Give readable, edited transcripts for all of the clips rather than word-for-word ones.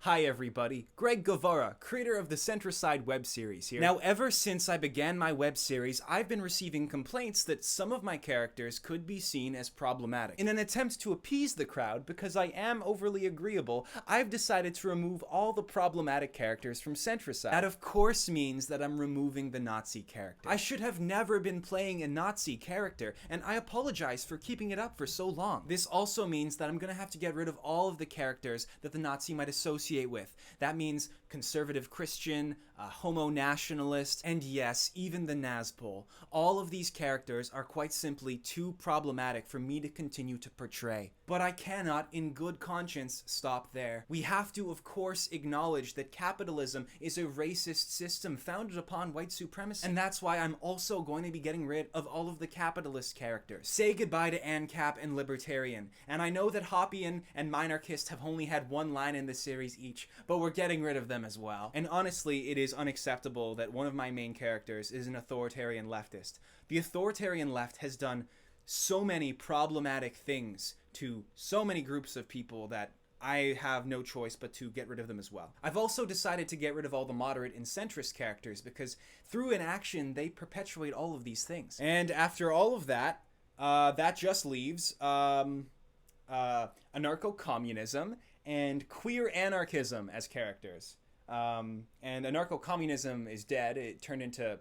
Hi everybody, Greg Guevara, creator of the Centricide web series here. Now, ever since I began my web series, I've been receiving complaints that some of my characters could be seen as problematic. In an attempt to appease the crowd, because I am overly agreeable, I've decided to remove all the problematic characters from Centricide. That of course means that I'm removing the Nazi character. I should have never been playing a Nazi character, and I apologize for keeping it up for so long. This also means that I'm gonna have to get rid of all of the characters that the Nazi might associate with. That means conservative Christian, homo nationalist, and yes, even the Nazpol. All of these characters are quite simply too problematic for me to continue to portray. But I cannot, in good conscience, stop there. We have to, of course, acknowledge that capitalism is a racist system founded upon white supremacy. And that's why I'm also going to be getting rid of all of the capitalist characters. Say goodbye to Ancap and Libertarian. And I know that Hoppian and Minarchist have only had one line in the series each, but we're getting rid of them as well. And honestly, it is unacceptable that one of my main characters is an authoritarian leftist. The authoritarian left has done so many problematic things to so many groups of people that I have no choice but to get rid of them as well. I've also decided to get rid of all the moderate and centrist characters because through inaction, they perpetuate all of these things. And after all of that, that just leaves anarcho-communism and queer anarchism as characters. And anarcho-communism is dead. It turned into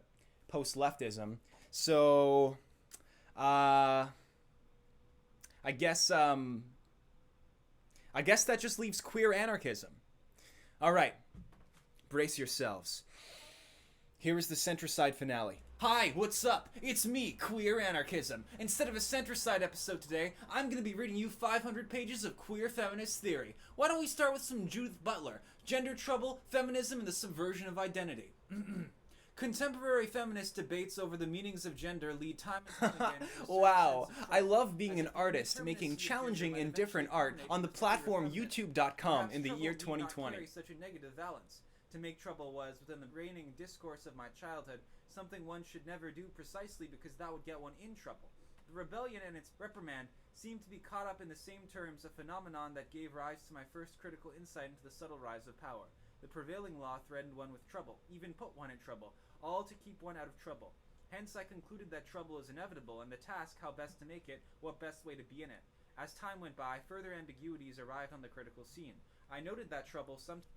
post-leftism. So, I guess that just leaves queer anarchism. Alright, brace yourselves. Here is the Centricide finale. Hi, what's up? It's me, Queer Anarchism. Instead of a Centricide episode today, I'm going to be reading you 500 pages of queer feminist theory. Why don't we start with some Judith Butler, gender trouble, feminism, and the subversion of identity. Contemporary feminist debates over the meanings of gender lead time and time again. Wow, I love being an artist making challenging and different art on the platform youtube.com in the year 2020. Such a negative valence. To make trouble was, within the reigning discourse of my childhood, something one should never do precisely because that would get one in trouble. The rebellion and its reprimand seemed to be caught up in the same terms, a phenomenon that gave rise to my first critical insight into the subtle rise of power. The prevailing law threatened one with trouble, even put one in trouble, all to keep one out of trouble. Hence I concluded that trouble is inevitable, and the task, how best to make it, what best way to be in it. As time went by, further ambiguities arrived on the critical scene. I noted that trouble sometimes